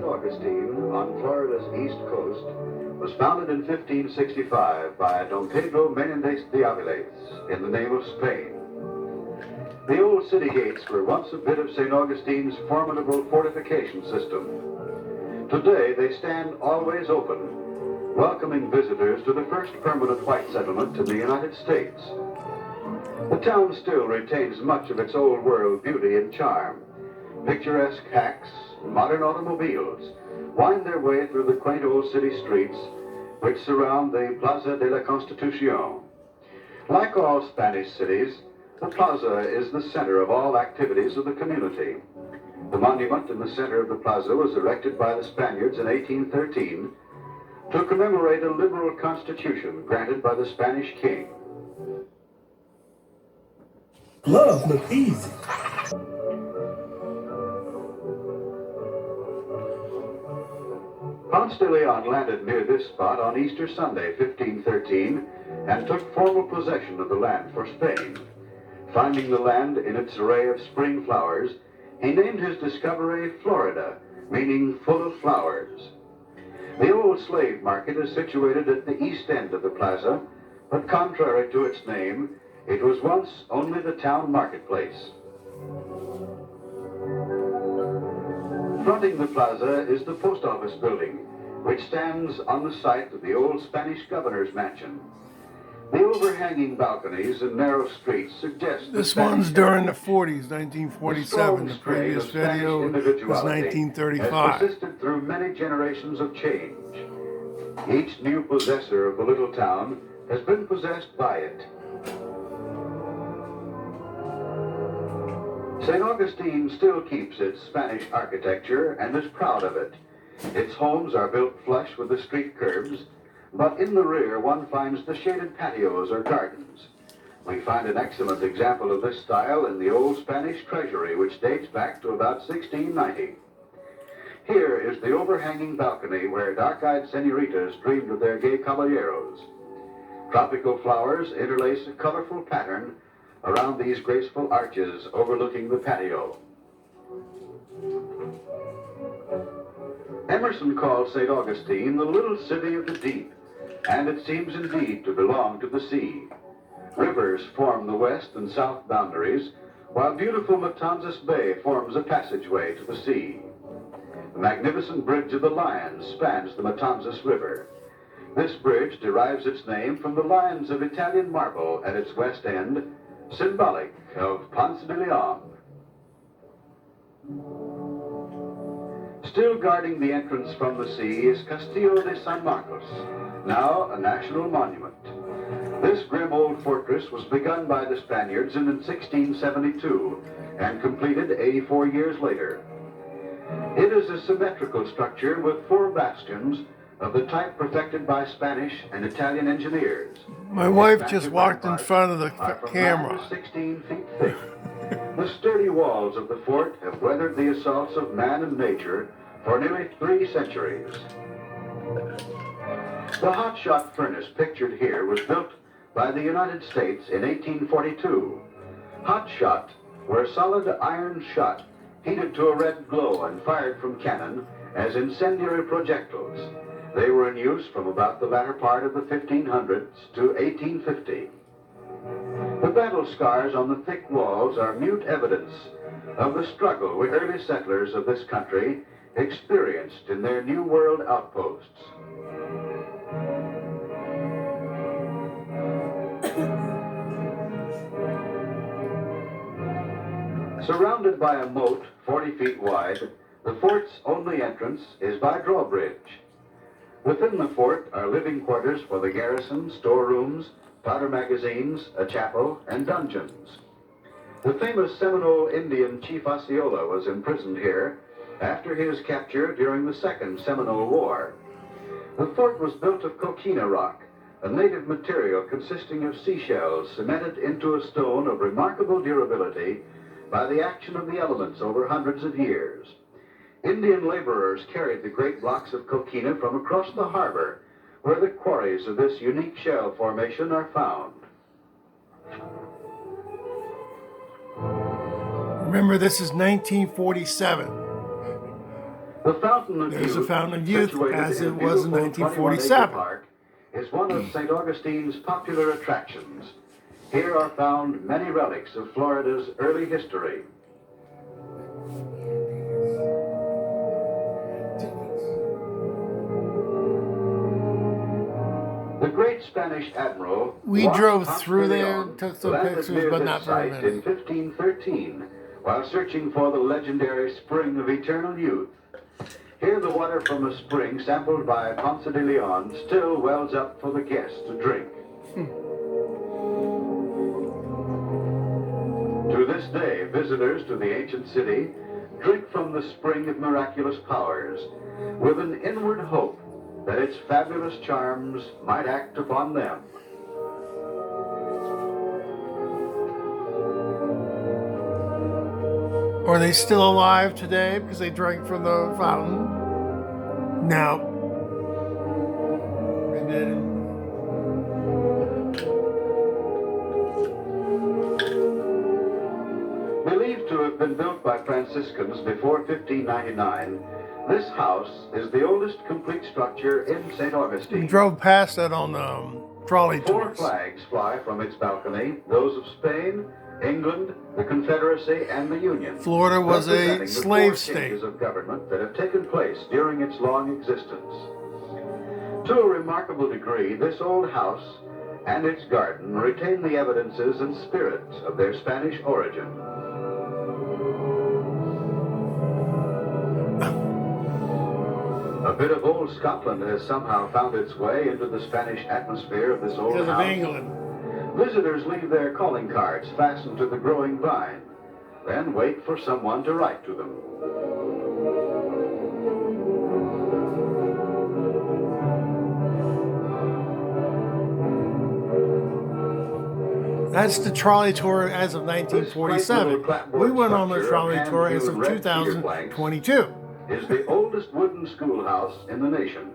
Augustine, on Florida's east coast, was founded in 1565 by Don Pedro Menendez de Aviles in the name of Spain. The old city gates were once a bit of St. Augustine's formidable fortification system. Today they stand always open, welcoming visitors to the first permanent white settlement in the United States. The town still retains much of its old world beauty and charm. Picturesque hacks, modern automobiles wind their way through the quaint old city streets which surround the Plaza de la Constitucion. Like all Spanish cities, the plaza is the center of all activities of the community. The monument in the center of the plaza was erected by the Spaniards in 1813 to commemorate a liberal constitution granted by the Spanish king. Love look easy. Ponce de Leon landed near this spot on Easter Sunday, 1513, and took formal possession of the land for Spain. Finding the land in its array of spring flowers, he named his discovery Florida, meaning full of flowers. The old slave market is situated at the east end of the plaza, but contrary to its name, it was once only the town marketplace. Fronting the plaza is the post office building, which stands on the site of the old Spanish governor's mansion. The overhanging balconies and narrow streets suggest this one's during the 40s, 1947. The previous video was 1935. Has persisted through many generations of change. Each new possessor of the little town has been possessed by it. St. Augustine still keeps its Spanish architecture and is proud of it. Its homes are built flush with the street curbs, but in the rear one finds the shaded patios or gardens. We find an excellent example of this style in the old Spanish treasury, which dates back to about 1690. Here is the overhanging balcony where dark-eyed senoritas dreamed of their gay caballeros. Tropical flowers interlace a colorful pattern around these graceful arches overlooking the patio. Emerson called St. Augustine the little city of the deep, and it seems indeed to belong to the sea. Rivers form the west and south boundaries, while beautiful Matanzas Bay forms a passageway to the sea. The magnificent bridge of the Lions spans the Matanzas River. This bridge derives its name from the lions of Italian marble at its west end, symbolic of Ponce de Leon. Still guarding the entrance from the sea is Castillo de San Marcos, now a national monument. This grim old fortress was begun by the Spaniards in 1672 and completed 84 years later. It is a symmetrical structure with 4 bastions of the type perfected by Spanish and Italian engineers. My wife just walked in front of the camera. 16 feet thick. The sturdy walls of the fort have weathered the assaults of man and nature for nearly 3 centuries. The hot-shot furnace pictured here was built by the United States in 1842. Hot shot were a solid iron shot heated to a red glow and fired from cannon as incendiary projectiles. They were in use from about the latter part of the 1500s to 1850. The battle scars on the thick walls are mute evidence of the struggle which early settlers of this country experienced in their New World outposts. Surrounded by a moat 40 feet wide, the fort's only entrance is by drawbridge. Within the fort are living quarters for the garrison, storerooms, powder magazines, a chapel, and dungeons. The famous Seminole Indian Chief Osceola was imprisoned here after his capture during the Second Seminole War. The fort was built of coquina rock, a native material consisting of seashells cemented into a stone of remarkable durability by the action of the elements over hundreds of years. Indian laborers carried the great blocks of coquina from across the harbor, where the quarries of this unique shell formation are found. Remember, this is 1947. The Fountain of There's Youth, a Fountain of Youth, situated as in it was in beautiful 21-acre 1947. park, is one of St. Augustine's popular attractions. Here are found many relics of Florida's early history. The great Spanish admiral We Juan drove Ponce through de there, Leon took some landed pictures, near but this not very site many. in 1513 while searching for the legendary Spring of Eternal Youth. Here the water from a spring sampled by Ponce de Leon still wells up for the guests to drink. To this day, visitors to the ancient city drink from the spring of miraculous powers with an inward hope that its fabulous charms might act upon them. Are they still alive today because they drank from the fountain? No. They didn't. Believed to have been built by Franciscans before 1599, this house is the oldest complete structure in St. We Augustine. drove past it on trolley Four tours. flags fly from its balcony, those of Spain, England, the Confederacy, and the Union. Florida was a representing the slave four state. changes of government that have taken place during its long existence. To a remarkable degree, this old house and its garden retain the evidences and spirit of their Spanish origin. A bit of old Scotland has somehow found its way into the Spanish atmosphere of this old Because of house. England. Visitors leave their calling cards fastened to the growing vine, then wait for someone to write to them. That's the trolley tour as of 1947. We went on the trolley tour as of 2022. Is the oldest wooden schoolhouse in the nation.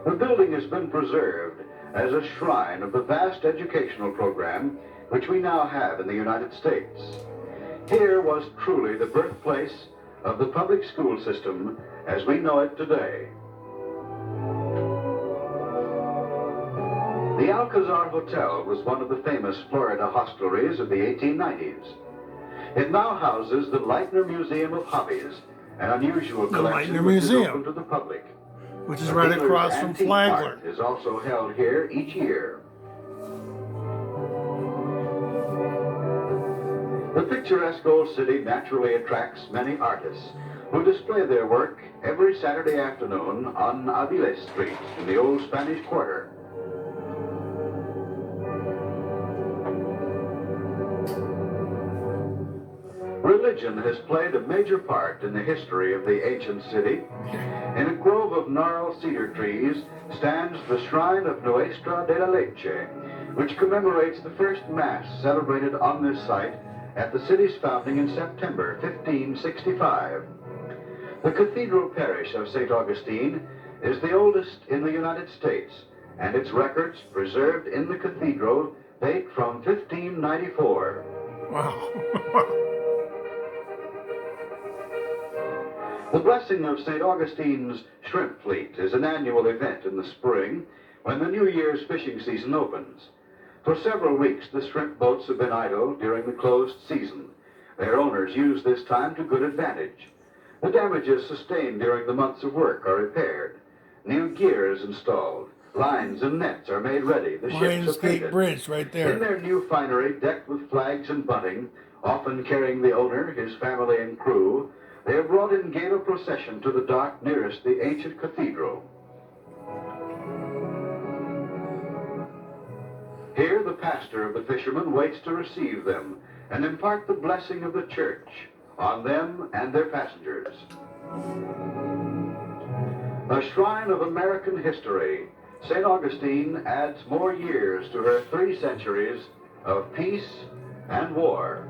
The building has been preserved as a shrine of the vast educational program which we now have in the United States. Here was truly the birthplace of the public school system as we know it today. The Alcazar Hotel was one of the famous Florida hostelries of the 1890s. It now houses the Leitner Museum of Hobbies, an unusual The collection Leitner which is Museum, open to the public. which is The right dealer's across from antique Flagler. mart is also held here each year. The picturesque old city naturally attracts many artists who display their work every Saturday afternoon on Aviles Street in the old Spanish Quarter. Religion has played a major part in the history of the ancient city. In a grove of gnarled cedar trees stands the shrine of Nuestra de la Leche, which commemorates the first Mass celebrated on this site at the city's founding in September 1565. The cathedral parish of St. Augustine is the oldest in the United States, and its records preserved in the cathedral date from 1594. Wow. The blessing of St. Augustine's shrimp fleet is an annual event in the spring when the New Year's fishing season opens. For several weeks, the shrimp boats have been idle during the closed season. Their owners use this time to good advantage. The damages sustained during the months of work are repaired. New gear is installed. Lines and nets are made ready. The ships are painted. Lionsgate Bridge right In there. their new finery, decked with flags and bunting, often carrying the owner, his family, and crew, they are brought in gala procession to the dock nearest the ancient cathedral. Here, the pastor of the fishermen waits to receive them and impart the blessing of the church on them and their passengers. A shrine of American history, St. Augustine adds more years to her 3 centuries of peace and war.